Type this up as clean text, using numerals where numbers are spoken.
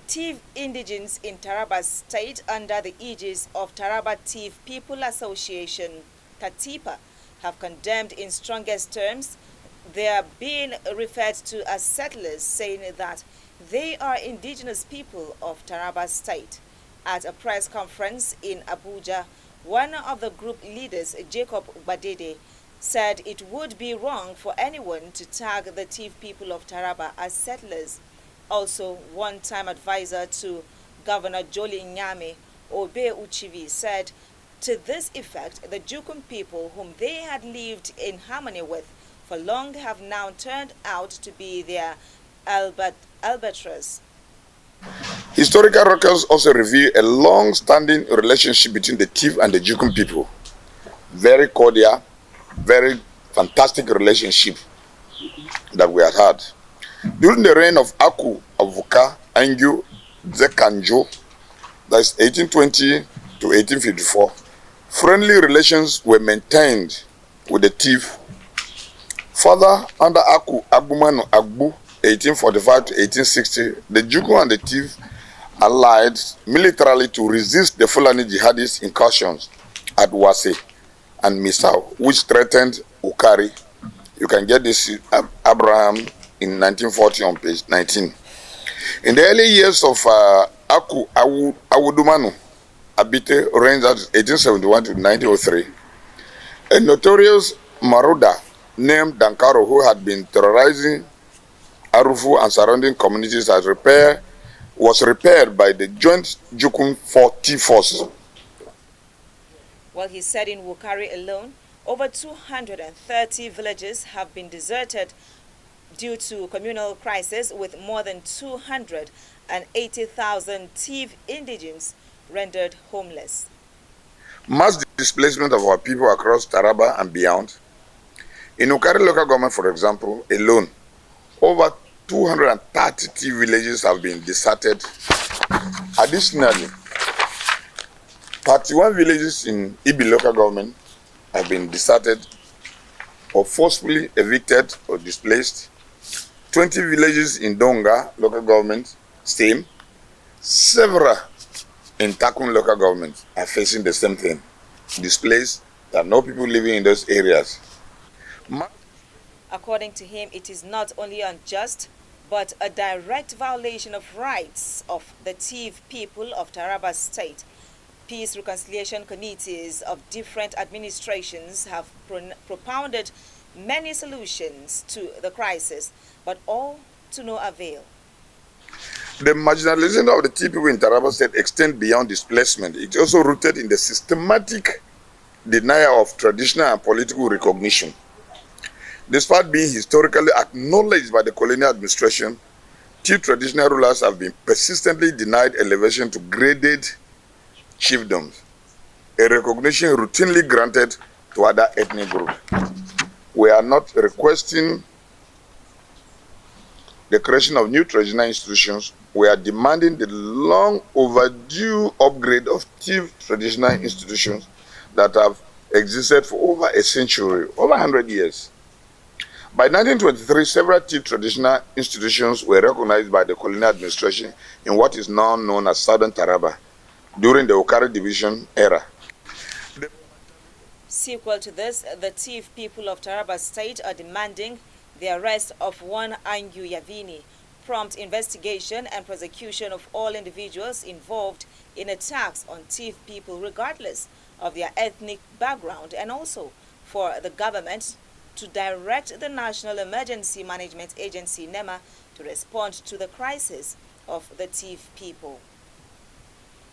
Thief Indigenes in Taraba State under the aegis of Taraba Thief People Association, Tatipa, have condemned in strongest terms their being referred to as settlers, saying that they are indigenous people of Taraba State. At a press conference in Abuja, one of the group leaders, Jacob Badede, said it would be wrong for anyone to tag the Thief people of Taraba as settlers. Also, one-time advisor to Governor Joli Nyame, Obe Uchivi, said to this effect, the Jukun people whom they had lived in harmony with for long have now turned out to be their albatross. Historical records also reveal a long-standing relationship between the Thief and the Jukun people. Very cordial, very fantastic relationship that we had. During the reign of Aku Avuka Angyu Zekanjo, that's 1820 to 1854, friendly relations were maintained with the Thief. Further, under Aku Agumanu Agbu, 1845 to 1860, the Jukun and the Thief allied militarily to resist the Fulani jihadist incursions at Wase and Misau, which threatened Ukari. You can get this Abraham in 1940 on page 19. In the early years of Aku Awudumanu Abite reigned at 1871 to 1903, a notorious marauder named Dankaro, who had been terrorizing Arufu and surrounding communities, was repaired by the joint Jukun Thief force. Well, he said in Wukari alone, over 230 villages have been deserted due to communal crisis, with more than 280,000 Thief indigenes rendered homeless. Mass displacement of our people across Taraba and beyond. In Ukari local government, for example, alone, over 230 villages have been deserted. Additionally, 31 villages in Ibi local government have been deserted or forcibly evicted or displaced. 20 villages in Donga local government, same. Several in Takun local government are facing the same thing. Displaced, there are no people living in those areas. According to him, it is not only unjust, but a direct violation of rights of the Thief people of Taraba State. Peace reconciliation committees of different administrations have propounded many solutions to the crisis, but all to no avail. The marginalization of the Thief people in Taraba State extends beyond displacement. It's also rooted in the systematic denial of traditional and political recognition. Despite being historically acknowledged by the colonial administration, Thief traditional rulers have been persistently denied elevation to graded chiefdoms, a recognition routinely granted to other ethnic groups. We are not requesting the creation of new traditional institutions. We are demanding the long overdue upgrade of Thief traditional institutions that have existed for over a century, over 100 years. By 1923, several Thief traditional institutions were recognized by the colonial administration in what is now known as Southern Taraba during the Okari division era. Sequel to this, the Thief people of Taraba State are demanding the arrest of one Angu Yavini, prompt investigation and prosecution of all individuals involved in attacks on Thief people regardless of their ethnic background, and also for the government to direct the National Emergency Management Agency, NEMA, to respond to the crisis of the Thief people.